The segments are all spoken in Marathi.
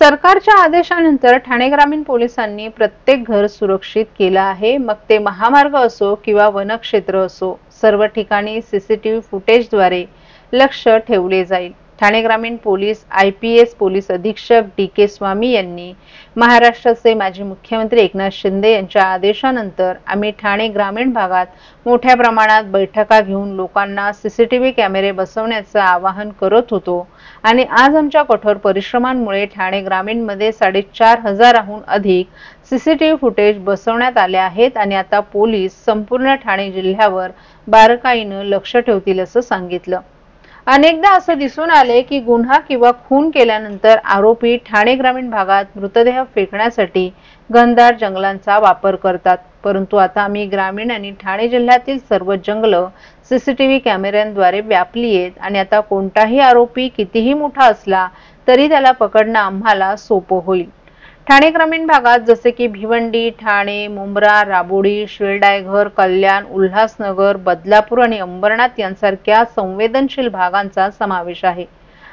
सरकारच्या आदेशानंतर ठाणे ग्रामीण पोलिसांनी प्रत्येक घर सुरक्षित केलं आहे। मग ते महामार्ग असो किंवा वनक्षेत्र असो, सर्व ठिकाणी सीसीटीव्ही फुटेजद्वारे लक्ष ठेवले जाईल। ठाणे ग्रामीण पोलीस IPS पोलीस अधीक्षक DK स्वामी यांनी महाराष्ट्राचे माजी मुख्यमंत्री एकनाथ शिंदे यांच्या आदेशानंतर आम्ही ठाणे ग्रामीण भागात मोठ्या प्रमाणात बैठका घेऊन लोकांना सीसीटीव्ही कॅमेरे बसवण्याचं आवाहन करत होतो आणि आज आमच्या कठोर परिश्रमांमुळे ठाणे ग्रामीणमध्ये 4,500हून अधिक सीसीटीव्ही फुटेज बसवण्यात आले आहेत आणि आता पोलीस संपूर्ण ठाणे जिल्ह्यावर बारकाईने लक्ष ठेवतील असं सांगितलं। अनेकदा असं दिसून आले की गुन्हा किंवा खून केल्यानंतर आरोपी ठाणे ग्रामीण भागात मृतदेह फेकण्यासाठी घनदाट जंगलांचा वापर करतात, परंतु आता आम्ही ग्रामीण आणि ठाणे जिल्ह्यातील सर्व जंगलं सीसीटीव्ही कॅमेऱ्यांद्वारे व्यापली आहेत आणि आता कोणताही आरोपी कितीही मोठा असला तरी त्याला पकडणं आम्हाला सोपं होईल। ठाणे ग्रामीण भागात जसे की भिवंडी, ठाणे, मुंब्रा, राबोडी, शिळडायघर, कल्याण, उल्हासनगर, बदलापूर आणि अंबरनाथ यांसारख्या संवेदनशील भागांचा समावेश आहे।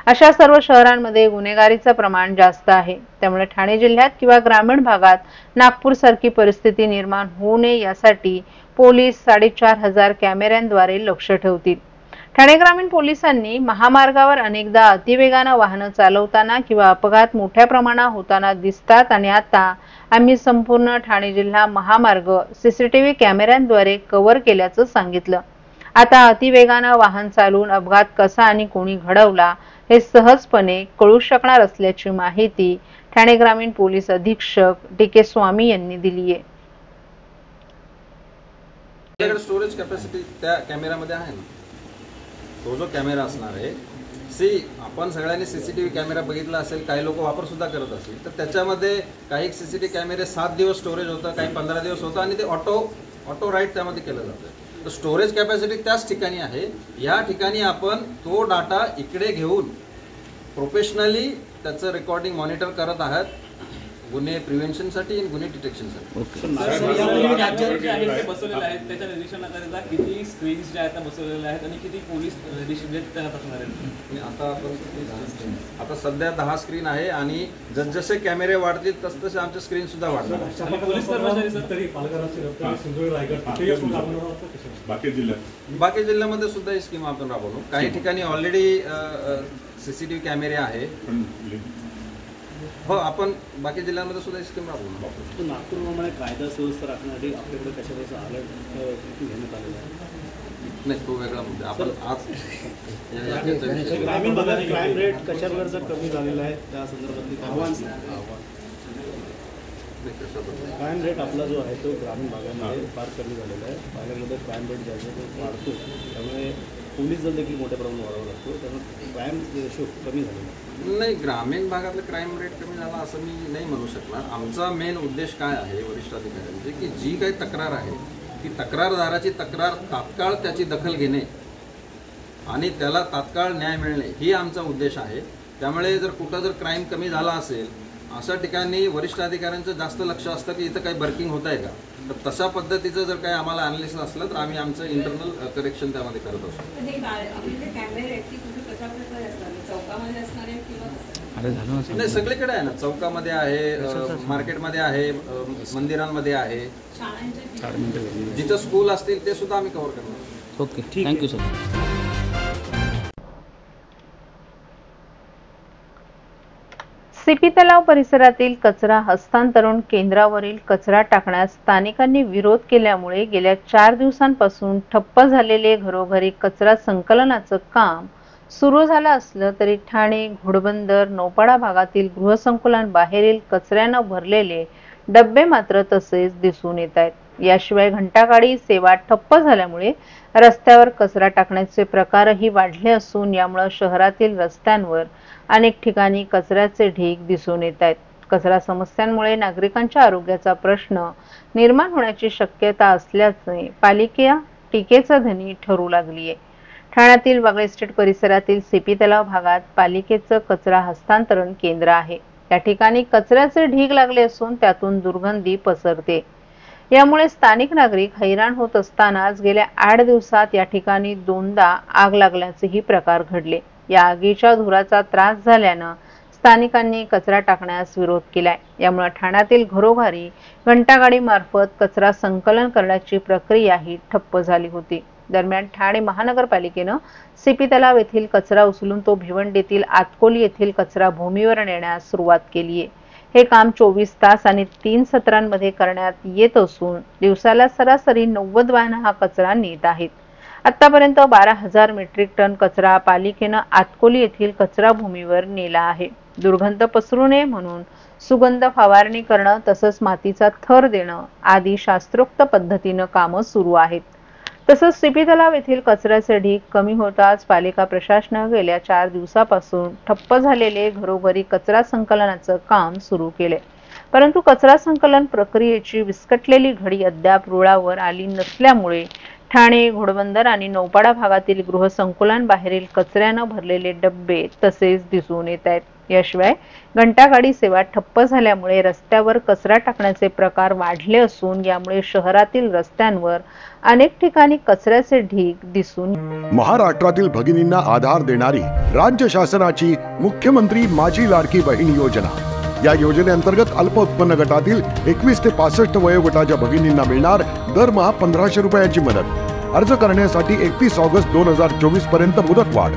अशा सर्व शहरांमध्ये गुन्हेगारीचं प्रमाण जास्त आहे, त्यामुळे ठाणे जिल्ह्यात किंवा ग्रामीण भागात नागपूरसारखी परिस्थिती निर्माण होऊ नये यासाठी पोलीस 4,500 कॅमेऱ्यांद्वारे लक्ष ठेवतील। ठाणे ग्रामीण पोलिसांनी महामार्गावर अनेकदा अतिवेगाने वाहनं चालवताना किंवा अपघात मोठ्या प्रमाणात होताना दिसतात आणि आता आम्ही संपूर्ण ठाणे जिल्हा महामार्ग सीसीटीव्ही कॅमेऱ्यांद्वारे कव्हर केल्याचं सांगितलं। आता अतिवेगाने वाहन चालवून अपघात कसा आणि कोणी घडवला हे सहजपणे कळू शकणार असल्याची माहिती ठाणे ग्रामीण पोलीस अधीक्षक DK स्वामी यांनी दिली आहे। स्टोरेज कॅपॅसिटी त्या कॅमेरामध्ये आहे ना, तो जो कॅमेरा असणार आहे आपण सगळ्यांनी सीसीटीव्ही कॅमेरा बघितला असेल, काही लोक वापर सुद्धा करत असतील, तर त्याच्यामध्ये काही सीसीटीव्ही कॅमेरे 7 दिवस स्टोरेज होतं, काही 15 दिवस होतं आणि ते ऑटो राईट त्यामध्ये केलं जातं। तर स्टोरेज कॅपॅसिटी त्याच ठिकाणी आहे। या ठिकाणी आपण तो डाटा इकडे घेऊन प्रोफेशनली त्याचं रेकॉर्डिंग मॉनिटर करत आहात, गुन्हे प्रिव्हेन्शनसाठी आणि गुन्हे डिटेक्शनसाठी। बसवलेले आहेत त्याच्या निरीक्षणाकरिता किती स्क्रीन्स ज्या आहेत बसवलेल्या आहेत आणि किती पोलीस तैनात असणार आहेत? आता सध्या 10 स्क्रीन आहे आणि जसजसे कॅमेरे वाढतील तसतसे आमचे स्क्रीन सुद्धा वाढणार। पोलीस कर्मचारी बाकी जिल्ह्यामध्ये सुद्धा ही स्कीम आपण राबवतो। काही ठिकाणी ऑलरेडी सीसीटीव्ही कॅमेरे आहे। हो, आपण बाकी जिल्ह्यांमध्ये सुद्धा स्कीम राबवतो। नागपूरप्रमाणे कायदा सुव्यवस्था राखण्यासाठी आपल्याकडे कशा प्रकारचा अलर्ट घेण्यात आलेला आहे? नाही, तो वेगळा मुद्दा। आपण आज ग्रामीण भागात क्राईम रेट कशा प्रकारचा कमी झालेला आहे त्या संदर्भातली क्राईम रेट आपला जो आहे तो ग्रामीण भागामध्ये फार कमी झालेला आहे। भागामध्ये क्राईम रेट ज्याचा तो वाढतो, त्यामुळे पोलीस दल देखील मोठ्या प्रमाणात वाढवला लागतो, त्यामुळे क्राईम रेशो कमी झालेला नाही। ग्रामीण भागातलं क्राईम रेट कमी झाला असं मी नाही म्हणू शकणार। आमचा मेन उद्देश काय आहे वरिष्ठ अधिकाऱ्यांचे, की जी काही तक्रार आहे ती तक्रारदाराची तक्रार तात्काळ त्याची दखल घेणे आणि त्याला तात्काळ न्याय मिळणे ही आमचा उद्देश आहे। त्यामुळे जर कुठं जर क्राईम कमी झाला असेल अशा ठिकाणी वरिष्ठ अधिकाऱ्यांचं जास्त लक्ष असतं की इथं काही बर्किंग होत आहे का, तर तशा पद्धतीचं जर काही आम्हाला अनालिसिस असलं तर आम्ही आमचं इंटरनल करेक्शन त्यामध्ये करत असतो। नाही, सगळीकडे आहे ना, चौकामध्ये आहे, मार्केटमध्ये आहे, मंदिरांमध्ये आहे, जिथं स्कूल असतील ते सुद्धा आम्ही कव्हर करणार। Okay, thank you sir. CP तलाव परिसरातील कचरा हस्तांतरण केंद्रावरील कचरा टाकण्यास स्थानिकांनी विरोध केल्यामुळे गेल्या 4 दिवसांपासून ठप्प झालेले घरोघरी कचरा संकलनाचं काम सुरू झालं असलं तरी ठाणे, घोडबंदर, नौपाडा भागातील गृहसंकुलांबाहेरील कचऱ्यानं भरलेले डब्बे मात्र तसेच दिसून येत आहेत। याशिवाय घंटागाडी सेवा ठप्प झाल्यामुळे रस्त्यावर कचरा टाकण्याचे प्रकारही वाढले असून यामुळे शहरातील रस्त्यांवर अनेक ठिकाणी कचऱ्याचे ढीग दिसून येत आहेत। कचरा समस्यांमुळे नागरिकांच्या आरोग्याचा प्रश्न निर्माण होण्याची शक्यता असल्याचे पालिका टीकेचा धनी ठरू लागली आहे। ठाण्यातील वागळे इस्टेट परिसरातील CP तलाव भागात पालिकेचं कचरा हस्तांतरण केंद्र आहे। या ठिकाणी कचऱ्याचे ढीग लागले असून त्यातून दुर्गंधी पसरते। यामुळे स्थानिक नागरिक हैराण होत असतानाच गेल्या 8 दिवसात या ठिकाणी 2दा आग लागल्याचेही प्रकार घडले। या आगीच्या धुराचा त्रास झाल्याने स्थानिकांनी कचरा टाकण्यास विरोध केलाय। यामुळे ठाण्यातील घरोघरी घंटागाडी मार्फत कचरा संकलन करण्याची प्रक्रियाही ठप्प झाली होती। दरम्यान ठाणे महानगरपालिकेनं सीपी तलाव येथील कचरा उचलून तो भिवंडीतील आतकोली येथील कचरा भूमीवर नेण्यास सुरुवात केली आहे। हे काम 24 तास आणि 3 सत्रांमध्ये करण्यात येत असून दिवसाला सरासरी 90 वाहनं हा कचरा नेत आहेत। आतापर्यंत 12,000 मेट्रिक टन कचरा पालिकेनं आतकोली येथील कचरा भूमीवर नेला आहे। दुर्गंध पसरू नये म्हणून सुगंध फवारणी करणं तसंच मातीचा थर देणं आदी शास्त्रोक्त पद्धतीनं कामं सुरू आहेत। तसंच सीपी तलाव येथील कचऱ्याचे ढीग कमी होताच पालिका प्रशासनानं गेल्या 4 दिवसापासून ठप्प झालेले घरोघरी कचरा संकलनाचं काम सुरू केले। परंतु कचरा संकलन प्रक्रियेची विस्कटलेली घडी अद्याप रुळावर आली नसल्यामुळे ठाणे, घोडबंदर आणि नौपाडा भागातील गृहसंकुलांबाहेरील कचऱ्यानं भरलेले डब्बे तसेच दिसून येत आहेत। याशिवाय घंटागाडी सेवा ठप्प झाल्यामुळे रस्त्यावर कचरा टाकण्याचे प्रकार वाढले असून यामुळे शहरातील रस्त्यांवर अनेक ठिकाणी कचऱ्याचे ढीग दिसून। महाराष्ट्रातील भगिनींना आधार देणारी राज्य शासनाची मुख्यमंत्री माझी लाडकी बहीण योजना। या योजनेअंतर्गत अल्प उत्पन्न गटातील 21 ते 65 वयोगटाच्या भगिनींना मिळणार दरमहा 1,500 रुपयाची मदत। अर्ज करण्यासाठी 31 ऑगस्ट 2024 पर्यंत मुदतवाढ।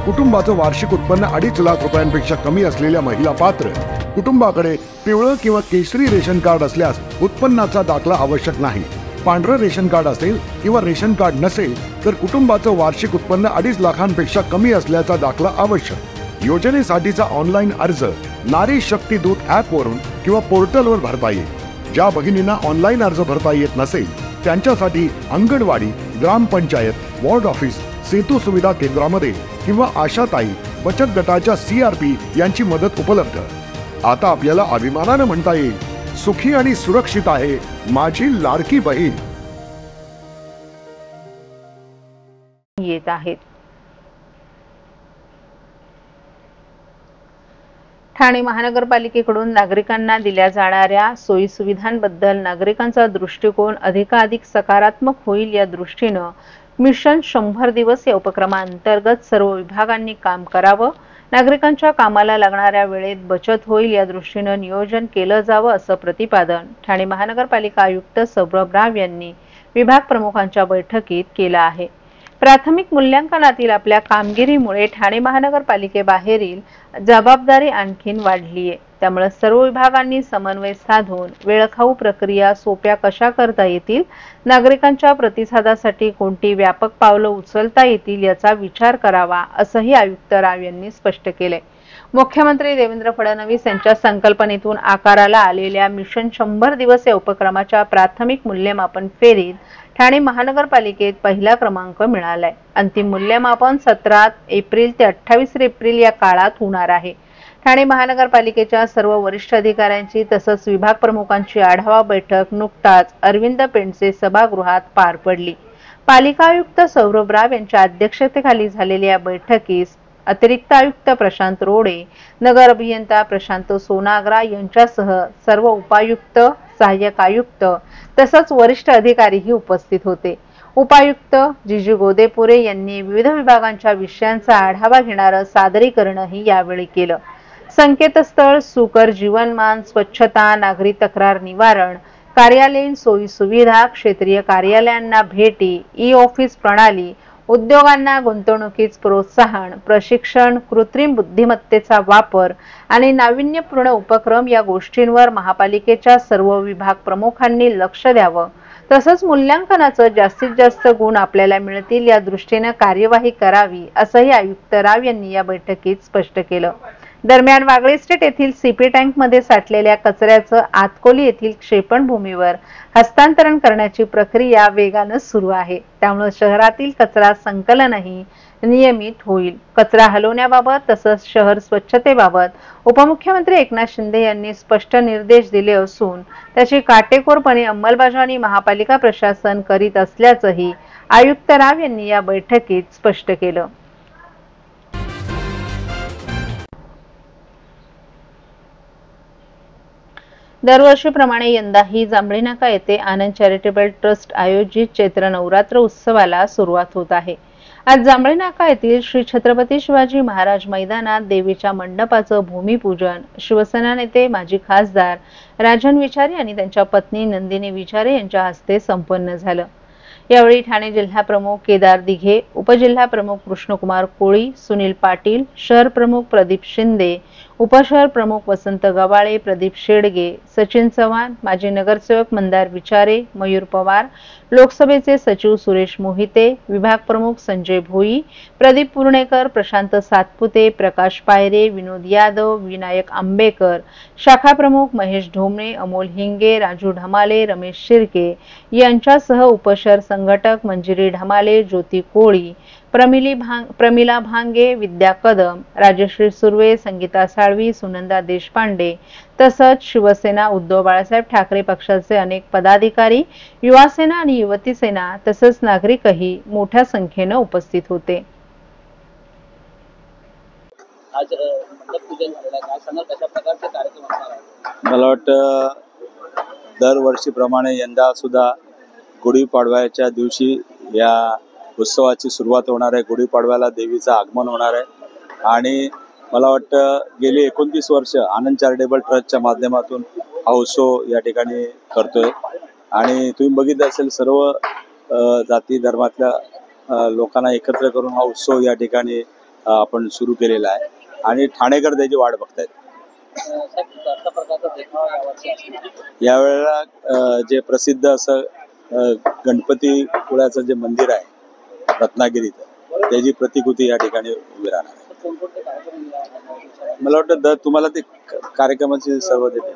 कुटुंबाचं वार्षिक उत्पन्न 2.5 लाख रुपयांपेक्षा कमी असलेल्या महिला पात्र। कुटुंबाकडे पिवळं किंवा केशरी रेशन कार्ड असल्यास उत्पन्नाचा दाखला आवश्यक नाही। पांढरं रेशन कार्ड असेल किंवा रेशन कार्ड नसेल तर कुटुंबाचं वार्षिक उत्पन्न 2.5 लाखांपेक्षा कमी असल्याचा दाखला आवश्यक। योजनेसाठीचा ऑनलाईन अर्ज नारी शक्ती दूत ॲप वरून किंवा पोर्टलवर भरता येईल। ज्या भगिनींना ऑनलाईन अर्ज भरता येत नसेल त्यांच्यासाठी अंगणवाडी, ग्रामपंचायत, वॉर्ड ऑफिस, सेतू सुविधा केंद्रामध्ये किंवा आशाताई बचत गटाच्या CRP यांची मदत उपलब्ध। आता आपल्याला अभिमानाने म्हणता येईल, सुखी आणि सुरक्षित आहे माझी लाडकी बहीण। येत आहेत। ठाणे महानगरपालिकेकडून नागरिकांना दिल्या जाणाऱ्या सोयी सुविधांबद्दल नागरिकांचा दृष्टिकोन अधिकाधिक सकारात्मक होईल या दृष्टीनं मिशन 100 दिवस या उपक्रमांतर्गत सर्व विभागांनी काम करावं, नागरिकांच्या कामाला लागणाऱ्या वेळेत बचत होईल या दृष्टीनं नियोजन केलं जावं असं प्रतिपादन ठाणे महानगरपालिका आयुक्त सौरभ राव यांनी विभाग प्रमुखांच्या बैठकीत केलं आहे। प्राथमिक मूल्यांकनातील आपल्या कामगिरीमुळे ठाणे महानगरपालिकेबाहेरील जबाबदारी आणखीन वाढली आहे। त्यामुळे सर्व विभागांनी समन्वय साधून वेळखाऊ प्रक्रिया सोप्या कशा करता येतील, नागरिकांच्या प्रतिसादासाठी कोणती व्यापक पावलं उचलता येतील याचा विचार करावा असंही आयुक्त राव यांनी स्पष्ट केले। मुख्यमंत्री देवेंद्र फडणवीस यांच्या संकल्पनेतून आकाराला आलेल्या मिशन 100 दिवस या उपक्रमाच्या प्राथमिक मूल्यमापन फेरीत ठाणे महानगरपालिकेत पहिला क्रमांक मिळालाय। अंतिम मूल्यमापन 17 एप्रिल ते 28 एप्रिल या काळात होणार आहे। ठाणे महानगरपालिकेच्या सर्व वरिष्ठ अधिकाऱ्यांची तसंच विभाग प्रमुखांची आढावा बैठक नुकताच अरविंद पेंडसे सभागृहात पार पडली। पालिका आयुक्त सौरभ राव यांच्या अध्यक्षतेखाली झालेल्या या बैठकीस अतिरिक्त आयुक्त प्रशांत रोडे, नगर अभियंता प्रशांत सोनाग्रा यांच्यासह सर्व उपायुक्त, सहाय्यक आयुक्त तसंच वरिष्ठ अधिकारीही उपस्थित होते। उपायुक्त जिजू गोदेपुरे यांनी विविध विभागांच्या विषयांचा आढावा घेणारं सादरीकरणही यावेळी केलं। संकेतस्थळ, सुकर जीवनमान, स्वच्छता, नागरी तक्रार निवारण, कार्यालयीन सोयी सुविधा, क्षेत्रीय कार्यालयांना भेटी, ई-ऑफिस प्रणाली, उद्योगांना गुंतवणुकीस प्रोत्साहन, प्रशिक्षण, कृत्रिम बुद्धिमत्तेचा वापर आणि नाविन्यपूर्ण उपक्रम या गोष्टींवर महापालिकेच्या सर्व विभाग प्रमुखांनी लक्ष द्यावं। तसंच मूल्यांकनाचं जास्तीत जास्त गुण आपल्याला मिळतील या दृष्टीने कार्यवाही करावी असंही आयुक्त राव यांनी या बैठकीत स्पष्ट केलं। दरम्यान वागळे स्टेट येथील सीपी टँकमध्ये साठलेल्या कचऱ्याचं आतकोली येथील क्षेपणभूमीवर हस्तांतरण करण्याची प्रक्रिया वेगानं सुरू आहे। त्यामुळे शहरातील कचरा संकलनही नियमित होईल। कचरा हलवण्याबाबत तसंच शहर स्वच्छतेबाबत उपमुख्यमंत्री एकनाथ शिंदे यांनी स्पष्ट निर्देश दिले असून त्याची काटेकोरपणे अंमलबजावणी महापालिका प्रशासन करीत असल्याचंही आयुक्त राव यांनी या बैठकीत स्पष्ट केलं। दरवर्षीप्रमाणे यंदाही जांभळी नाका येथे आनंद चॅरिटेबल ट्रस्ट आयोजित चैत्र नवरात्र उत्सवाला सुरुवात होत आहे। आज जांभळे नाका येथील श्री छत्रपती शिवाजी महाराज मैदानात देवीच्या मंडपाचं भूमिपूजन शिवसेना नेते माजी खासदार राजन विचारे आणि त्यांच्या पत्नी नंदिनी विचारे यांच्या हस्ते संपन्न झालं। यावेळी ठाणे जिल्हा प्रमुख केदार दिघे, उपजिल्हा प्रमुख कृष्णकुमार कोळी, सुनील पाटील, शहर प्रमुख प्रदीप शिंदे, उपशहर प्रमुख वसंत गवाळे, प्रदीप शेडगे, सचिन चव्हाण, माजी नगरसेवक मंदार विचारे, मयूर पवार, लोकसभेचे सचिव सुरेश मोहिते, विभाग प्रमुख संजय भोई, प्रदीप पूर्णेकर, प्रशांत सातपुते, प्रकाश पायरे, विनोद यादव, विनायक आंबेकर, शाखा प्रमुख महेश ढोमणे, अमोल हिंगे, राजू ढमाले, रमेश शिर्के यांच्यासह उपशहर संघटक मंजिरी ढमाले, ज्योती कोळी, प्रमिला भांगे, विद्या कदम, राजश्री सुर्वे, संगीता साळवी, सुनंदा देशपांडे तसंच शिवसेना, उद्धव बाळासाहेब ठाकरे पक्षाचे अनेक पदाधिकारी, युवा सेना आणि युवती सेना तसंच नागरिकही मोठ्या संख्येने उपस्थित होते। मला वाटतं दरवर्षीप्रमाणे यंदा सुद्धा गुढीपाडव्याच्या दिवशी या उत्सवाची सुरुवात होणार आहे। गुढीपाडव्याला देवीचं आगमन होणार आहे आणि मला वाटतं गेली 29 वर्ष आनंद चॅरिटेबल ट्रस्टच्या माध्यमातून हा उत्सव या ठिकाणी करतोय आणि तुम्ही बघितलं असेल सर्व जाती धर्मातल्या लोकांना एकत्र करून हा उत्सव या ठिकाणी आपण सुरू केलेला आहे आणि ठाणेकर त्याची वाट बघतायत। यावेळेला जे प्रसिद्ध असं गणपती पुळ्याचं जे मंदिर आहे रत्नागिरीत त्याची प्रतिकृती या ठिकाणी उभी राहणार आहे। मला वाटतं तुम्हाला ते कार्यक्रमाची सर्व देते।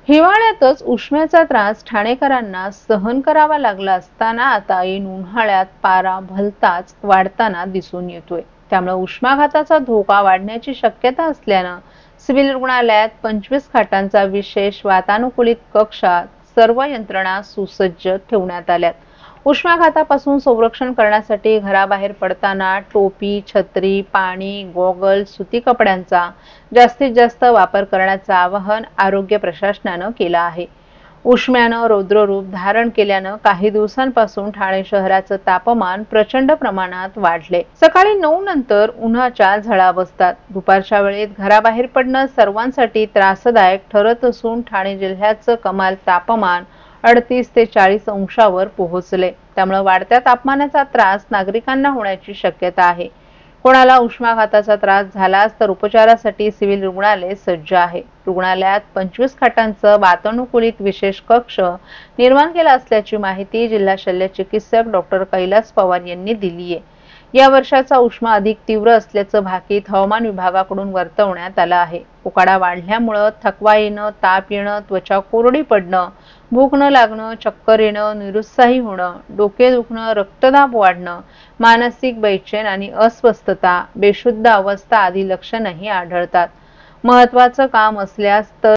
हिवाळ्यातच उष्म्याचा त्रास ठाणेकरांना सहन करावा लागला असताना आता ऐन उन्हाळ्यात पारा भलताच वाढताना दिसून येतोय। त्यामुळे उष्माघाताचा धोका वाढण्याची शक्यता असल्यानं सिव्हिल रुग्णालयात 25 खाटांचा विशेष वातानुकूलित कक्षात सर्व यंत्रणा सुसज्ज ठेवण्यात आल्यात। उष्माघातापासून संरक्षण करण्यासाठी घराबाहेर पडताना टोपी, छत्री, पाणी, गॉगल, सुती कपड्यांचा जास्तीत जास्त वापर करण्याचं आवाहन आरोग्य प्रशासनानं केलं आहे। उष्म्यानं रौद्ररूप धारण केल्यानं काही दिवसांपासून ठाणे शहराचं तापमान प्रचंड प्रमाणात वाढले। सकाळी 9 नंतर उन्हाच्या झळा बसतात। दुपारच्या वेळेत घराबाहेर पडणं सर्वांसाठी त्रासदायक ठरत असून ठाणे जिल्ह्याचं कमाल तापमान 38 ते 40 अंशावर पोहोचले। त्यामुळे वाढत्या तापमानाचा त्रास नागरिकांना होण्याची शक्यता आहे। कोणाला उष्माघाताचा त्रास झालाच तर उपचारासाठी सिव्हिल रुग्णालय सज्ज आहे। रुग्णालयात 25 खाटांचं वातानुकूलित विशेष कक्ष निर्माण केला असल्याची माहिती जिल्हा शल्य चिकित्सक डॉक्टर कैलास पवार यांनी दिली आहे। या वर्षाचा उष्मा अधिक तीव्र असल्याचं भाकीत हवामान विभागाकडून वर्तवण्यात आलं आहे। उकाडा वाढल्यामुळे थकवा येणं, ताप येणं, त्वचा कोरडी पडणं, भूक न लागणं, चक्कर येणं, निरुत्साही होणं, डोके दुखणं, रक्तदाब वाढणं, मानसिक बेचैन आणि अस्वस्थता, बेशुद्ध अवस्था आदी लक्षणंही आढळतात। महत्त्वाचं काम असल्यास तर